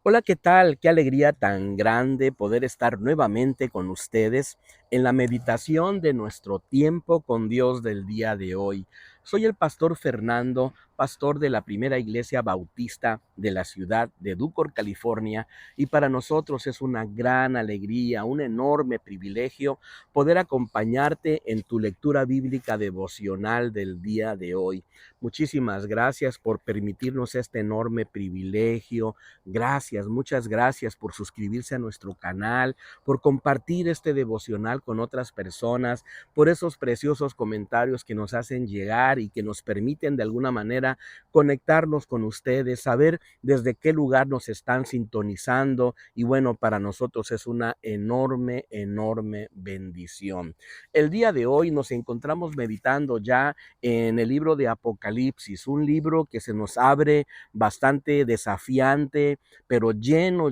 Hola, ¿qué tal? Qué alegría tan grande poder estar nuevamente con ustedes en la meditación de nuestro tiempo con Dios del día de hoy. Soy el pastor Fernando, pastor de la primera iglesia bautista de la ciudad de Ducor, California, y para nosotros es una gran alegría, un enorme privilegio poder acompañarte en tu lectura bíblica devocional del día de hoy. Muchísimas gracias por permitirnos este enorme privilegio. Gracias, muchas gracias por suscribirse a nuestro canal, por compartir este devocional con otras personas, por esos preciosos comentarios que nos hacen llegar y que nos permiten de alguna manera conectarnos con ustedes, saber desde qué lugar nos están sintonizando y bueno, para nosotros es una enorme, enorme bendición. El día de hoy nos encontramos meditando ya en el libro de Apocalipsis, un libro que se nos abre bastante desafiante, pero lleno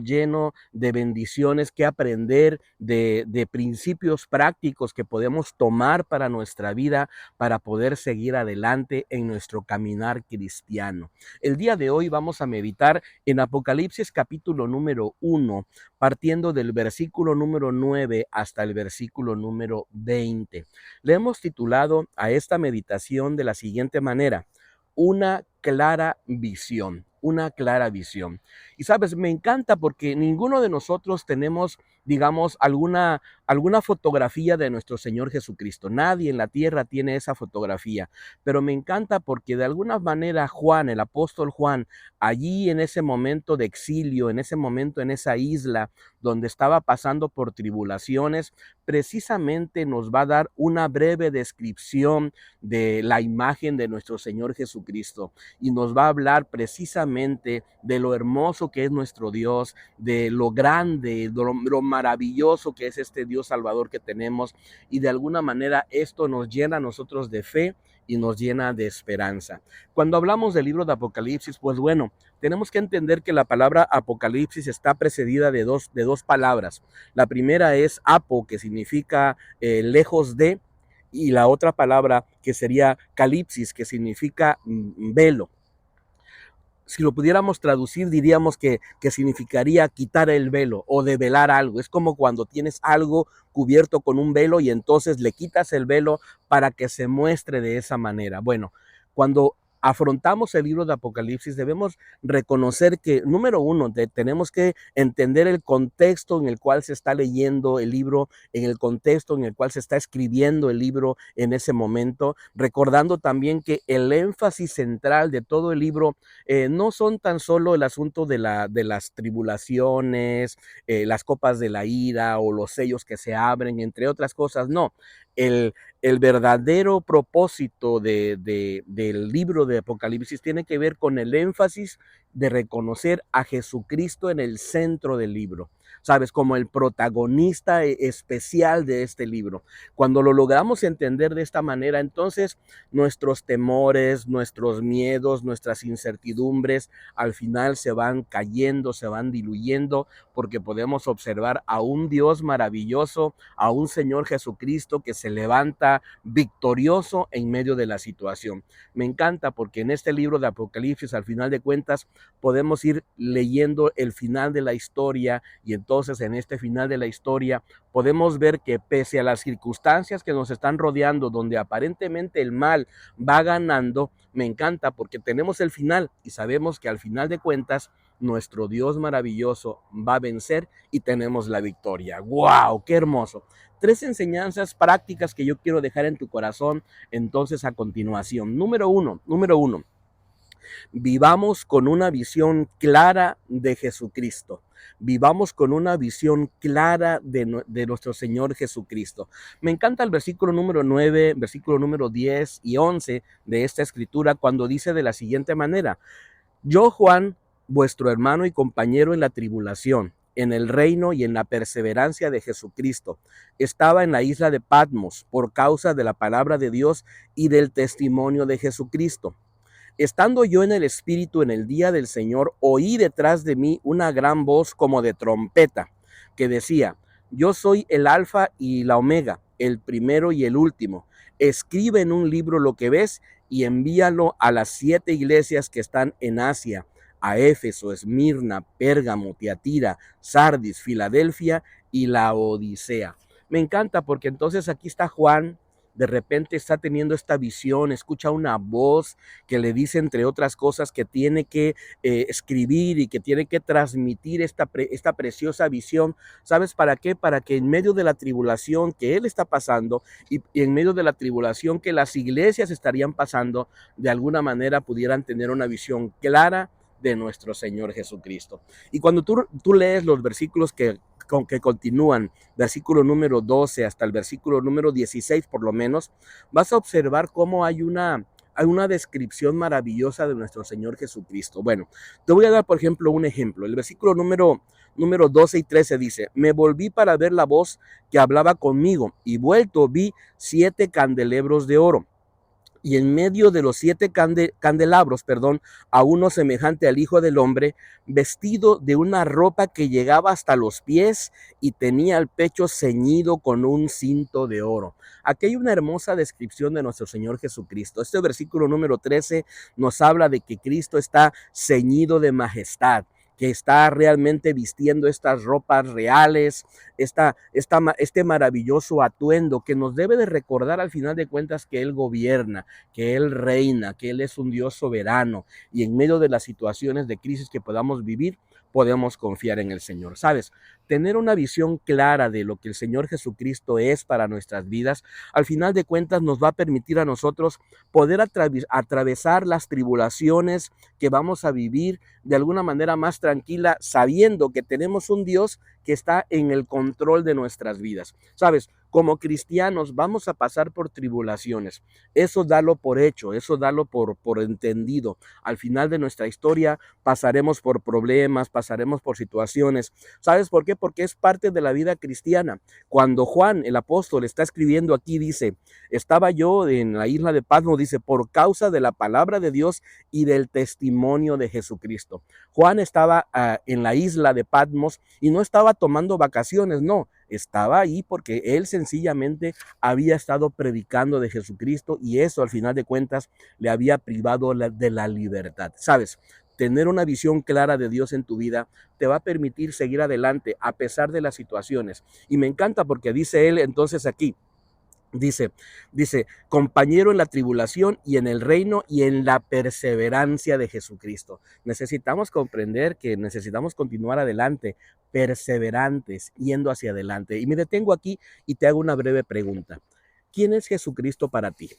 de bendiciones que aprender, de principios prácticos que podemos tomar para nuestra vida, para poder seguir adelante en nuestro caminar cristiano. El día de hoy vamos a meditar en Apocalipsis capítulo número 1, partiendo del versículo número 9 hasta el versículo número 20. Le hemos titulado a esta meditación de la siguiente manera: una clara visión, una clara visión. Y sabes, me encanta porque ninguno de nosotros tenemos, digamos, alguna fotografía de nuestro Señor Jesucristo. Nadie en la tierra tiene esa fotografía, pero me encanta porque de alguna manera Juan, el apóstol Juan, allí en ese momento de exilio, en ese momento en esa isla donde estaba pasando por tribulaciones, precisamente nos va a dar una breve descripción de la imagen de nuestro Señor Jesucristo y nos va a hablar precisamente de lo hermoso que es nuestro Dios, de lo grande, lo maravilloso que es este Dios Salvador que tenemos, y de alguna manera esto nos llena a nosotros de fe y nos llena de esperanza. Cuando hablamos del libro de Apocalipsis, pues bueno, tenemos que entender que la palabra Apocalipsis está precedida de dos palabras. La primera es apo, que significa lejos de, y la otra palabra que sería calipsis, que significa velo. Si lo pudiéramos traducir, diríamos que significaría quitar el velo o develar algo. Es como cuando tienes algo cubierto con un velo y entonces le quitas el velo para que se muestre de esa manera. Bueno, cuando afrontamos el libro de Apocalipsis, debemos reconocer que, número uno, tenemos que entender el contexto en el cual se está leyendo el libro, en el contexto en el cual se está escribiendo el libro en ese momento, recordando también que el énfasis central de todo el libro no son tan solo el asunto de las tribulaciones, las copas de la ira o los sellos que se abren, entre otras cosas, no. El verdadero propósito del libro de Apocalipsis tiene que ver con el énfasis de reconocer a Jesucristo en el centro del libro, ¿sabes? Como el protagonista especial de este libro. Cuando lo logramos entender de esta manera, entonces nuestros temores, nuestros miedos, nuestras incertidumbres, al final se van cayendo, se van diluyendo, porque podemos observar a un Dios maravilloso, a un Señor Jesucristo que se levanta victorioso en medio de la situación. Me encanta porque en este libro de Apocalipsis, al final de cuentas, podemos ir leyendo el final de la historia, y entonces en este final de la historia podemos ver que pese a las circunstancias que nos están rodeando, donde aparentemente el mal va ganando, me encanta porque tenemos el final y sabemos que al final de cuentas nuestro Dios maravilloso va a vencer y tenemos la victoria. ¡Wow! ¡Qué hermoso! Tres enseñanzas prácticas que yo quiero dejar en tu corazón entonces a continuación. Número uno, vivamos con una visión clara de Jesucristo. Vivamos con una visión clara de nuestro Señor Jesucristo. Me encanta el versículo número 9, versículo número 10 y 11 de esta escritura, cuando dice de la siguiente manera: yo, Juan, vuestro hermano y compañero en la tribulación, en el reino y en la perseverancia de Jesucristo, estaba en la isla de Patmos por causa de la palabra de Dios y del testimonio de Jesucristo. Estando yo en el Espíritu en el día del Señor, oí detrás de mí una gran voz como de trompeta, que decía: yo soy el Alfa y la Omega, el primero y el último. Escribe en un libro lo que ves y envíalo a las 7 iglesias que están en Asia, a Éfeso, Esmirna, Pérgamo, Tiatira, Sardis, Filadelfia y la Odisea. Me encanta porque entonces aquí está Juan, de repente está teniendo esta visión, escucha una voz que le dice, entre otras cosas, que tiene que escribir y que tiene que transmitir esta preciosa visión. ¿Sabes para qué? Para que en medio de la tribulación que él está pasando y en medio de la tribulación que las iglesias estarían pasando, de alguna manera pudieran tener una visión clara de nuestro Señor Jesucristo. Y cuando tú lees los versículos que continúan, versículo número 12 hasta el versículo número 16 por lo menos, vas a observar cómo hay una descripción maravillosa de nuestro Señor Jesucristo. Bueno, te voy a dar, por ejemplo, un ejemplo. El versículo número 12 y 13 dice, me volví para ver la voz que hablaba conmigo y vuelto vi 7 candelebros de oro y en medio de los 7 candelabros, a uno semejante al Hijo del Hombre, vestido de una ropa que llegaba hasta los pies y tenía el pecho ceñido con un cinto de oro. Aquí hay una hermosa descripción de nuestro Señor Jesucristo. Este versículo número 13 nos habla de que Cristo está ceñido de majestad, que está realmente vistiendo estas ropas reales, este maravilloso atuendo que nos debe de recordar al final de cuentas que Él gobierna, que Él reina, que Él es un Dios soberano y en medio de las situaciones de crisis que podamos vivir, podemos confiar en el Señor. ¿Sabes? Tener una visión clara de lo que el Señor Jesucristo es para nuestras vidas, al final de cuentas nos va a permitir a nosotros poder atravesar las tribulaciones que vamos a vivir de alguna manera más tranquila, sabiendo que tenemos un Dios que está en el control de nuestras vidas. ¿Sabes? Como cristianos vamos a pasar por tribulaciones. Eso dalo por hecho, eso dalo por entendido. Al final de nuestra historia pasaremos por problemas, pasaremos por situaciones. ¿Sabes por qué? Porque es parte de la vida cristiana. Cuando Juan, el apóstol, está escribiendo aquí, dice, estaba yo en la isla de Patmos, dice, por causa de la palabra de Dios y del testimonio de Jesucristo. Juan estaba en la isla de Patmos y no estaba tomando vacaciones, no, estaba ahí porque él sencillamente había estado predicando de Jesucristo y eso al final de cuentas le había privado de la libertad. ¿Sabes? Tener una visión clara de Dios en tu vida te va a permitir seguir adelante a pesar de las situaciones. Y me encanta porque dice él entonces aquí, Dice, compañero en la tribulación y en el reino y en la perseverancia de Jesucristo. Necesitamos comprender que necesitamos continuar adelante, perseverantes, yendo hacia adelante. Y me detengo aquí y te hago una breve pregunta. ¿Quién es Jesucristo para ti?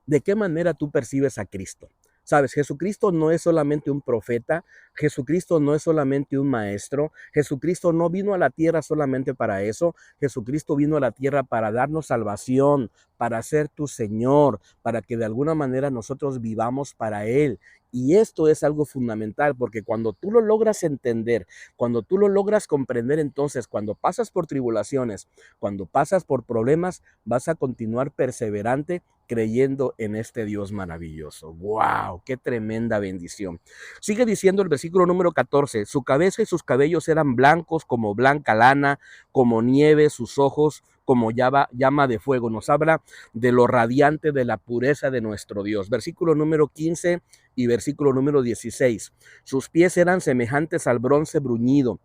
¿De qué manera tú percibes a Cristo? Sabes, Jesucristo no es solamente un profeta, Jesucristo no es solamente un maestro, Jesucristo no vino a la tierra solamente para eso, Jesucristo vino a la tierra para darnos salvación, para ser tu Señor, para que de alguna manera nosotros vivamos para Él. Y esto es algo fundamental porque cuando tú lo logras entender, cuando tú lo logras comprender, entonces cuando pasas por tribulaciones, cuando pasas por problemas, vas a continuar perseverante creyendo en este Dios maravilloso. ¡Wow! ¡Qué tremenda bendición! Sigue diciendo el versículo número 14, su cabeza y sus cabellos eran blancos como blanca lana, como nieve, sus ojos como llama de fuego. Nos habla de lo radiante, de la pureza de nuestro Dios. Versículo número 15 y versículo número 16. Sus pies eran semejantes al bronce bruñido,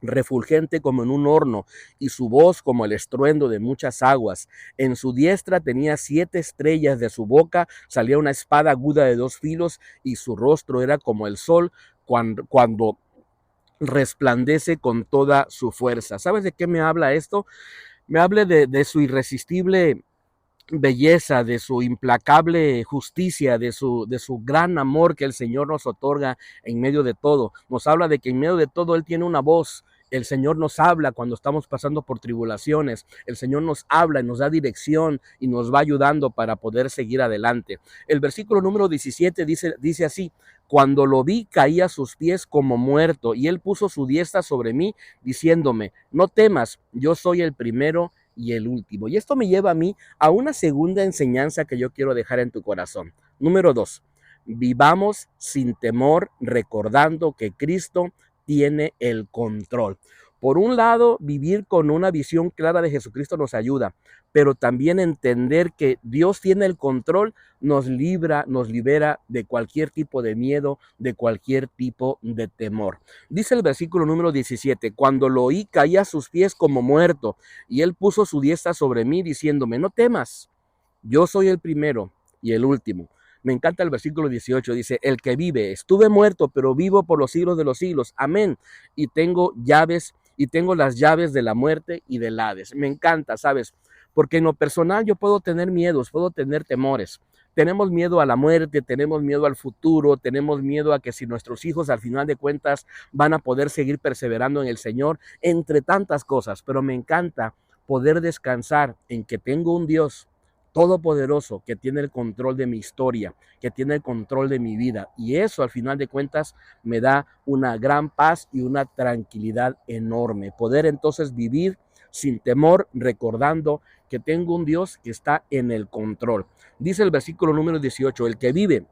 refulgente como en un horno, y su voz como el estruendo de muchas aguas. En su diestra tenía 7 estrellas, de su boca salía una espada aguda de 2 filos, y su rostro era como el sol cuando resplandece con toda su fuerza. ¿Sabes de qué me habla esto? Me habla de su irresistible belleza, de su implacable justicia, de su gran amor que el Señor nos otorga en medio de todo. Nos habla de que en medio de todo Él tiene una voz. El Señor nos habla cuando estamos pasando por tribulaciones. El Señor nos habla y nos da dirección y nos va ayudando para poder seguir adelante. El versículo número 17 dice así, cuando lo vi caí a sus pies como muerto y Él puso su diestra sobre mí diciéndome, no temas, yo soy el primero y el último. Y esto me lleva a mí a una segunda enseñanza que yo quiero dejar en tu corazón. Número 2, vivamos sin temor recordando que Cristo tiene el control. Por un lado, vivir con una visión clara de Jesucristo nos ayuda, pero también entender que Dios tiene el control nos libera de cualquier tipo de miedo, de cualquier tipo de temor. Dice el versículo número 17, cuando lo oí caí a sus pies como muerto, y él puso su diestra sobre mí diciéndome, no temas, yo soy el primero y el último. Me encanta el versículo 18, dice, el que vive, estuve muerto, pero vivo por los siglos de los siglos. Amén. Y tengo las llaves de la muerte y del Hades. Me encanta, ¿sabes? Porque en lo personal yo puedo tener miedos, puedo tener temores. Tenemos miedo a la muerte, tenemos miedo al futuro, tenemos miedo a que si nuestros hijos al final de cuentas van a poder seguir perseverando en el Señor, entre tantas cosas. Pero me encanta poder descansar en que tengo un Dios todopoderoso que tiene el control de mi historia, que tiene el control de mi vida. Y eso al final de cuentas me da una gran paz y una tranquilidad enorme. Poder entonces vivir sin temor, recordando que tengo un Dios que está en el control. Dice el versículo número 18, el que vive,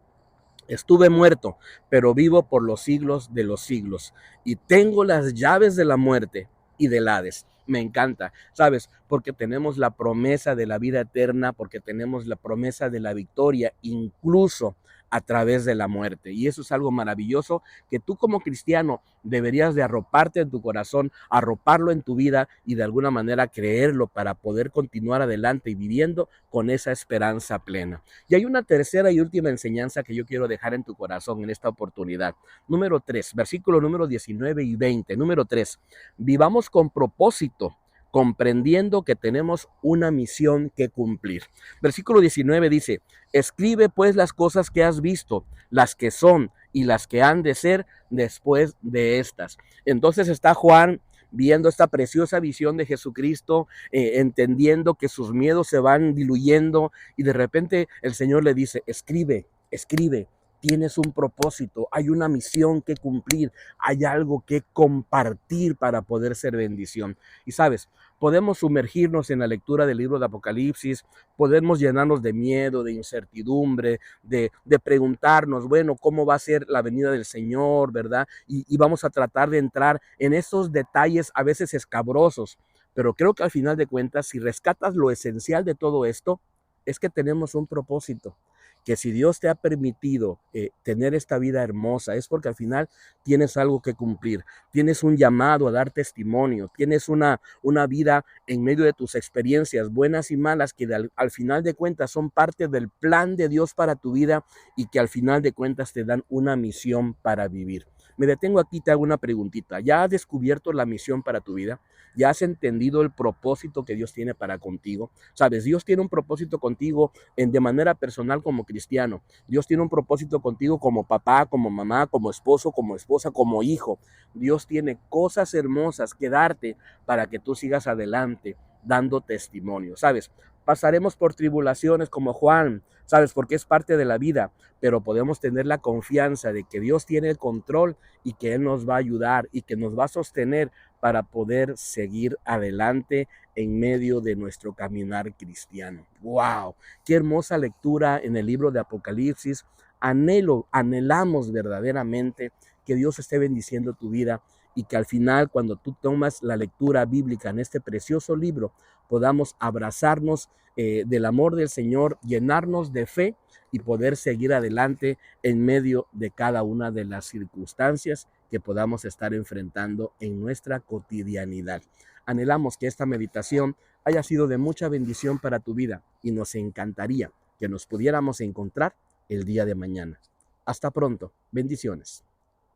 estuve muerto, pero vivo por los siglos de los siglos y tengo las llaves de la muerte y del Hades. Me encanta, ¿sabes? Porque tenemos la promesa de la vida eterna, porque tenemos la promesa de la victoria, incluso a través de la muerte. Y eso es algo maravilloso que tú como cristiano deberías de arroparte en tu corazón, arroparlo en tu vida y de alguna manera creerlo para poder continuar adelante y viviendo con esa esperanza plena. Y hay una tercera y última enseñanza que yo quiero dejar en tu corazón en esta oportunidad. Número 3, versículo número 19 y 20. Número 3, vivamos con propósito, comprendiendo que tenemos una misión que cumplir. Versículo 19 dice, escribe pues las cosas que has visto, las que son y las que han de ser después de estas. Entonces está Juan viendo esta preciosa visión de Jesucristo, entendiendo que sus miedos se van diluyendo y de repente el Señor le dice, escribe, escribe. Tienes un propósito, hay una misión que cumplir, hay algo que compartir para poder ser bendición. Y sabes, podemos sumergirnos en la lectura del libro de Apocalipsis, podemos llenarnos de miedo, de incertidumbre, de preguntarnos, bueno, ¿cómo va a ser la venida del Señor, verdad? Y vamos a tratar de entrar en esos detalles a veces escabrosos, pero creo que al final de cuentas, si rescatas lo esencial de todo esto, es que tenemos un propósito, que si Dios te ha permitido tener esta vida hermosa, es porque al final tienes algo que cumplir, tienes un llamado a dar testimonio, tienes una vida en medio de tus experiencias buenas y malas que al final de cuentas son parte del plan de Dios para tu vida y que al final de cuentas te dan una misión para vivir. Me detengo aquí, te hago una preguntita. ¿Ya has descubierto la misión para tu vida? ¿Ya has entendido el propósito que Dios tiene para contigo? Sabes, Dios tiene un propósito contigo de manera personal como cristiano. Dios tiene un propósito contigo como papá, como mamá, como esposo, como esposa, como hijo. Dios tiene cosas hermosas que darte para que tú sigas adelante dando testimonio. ¿Sabes? Pasaremos por tribulaciones como Juan, ¿sabes? Porque es parte de la vida, pero podemos tener la confianza de que Dios tiene el control y que Él nos va a ayudar y que nos va a sostener para poder seguir adelante en medio de nuestro caminar cristiano. ¡Wow! Qué hermosa lectura en el libro de Apocalipsis. Anhelamos verdaderamente que Dios esté bendiciendo tu vida y que al final, cuando tú tomas la lectura bíblica en este precioso libro, podamos abrazarnos del amor del Señor, llenarnos de fe y poder seguir adelante en medio de cada una de las circunstancias que podamos estar enfrentando en nuestra cotidianidad. Anhelamos que esta meditación haya sido de mucha bendición para tu vida y nos encantaría que nos pudiéramos encontrar el día de mañana. Hasta pronto. Bendiciones.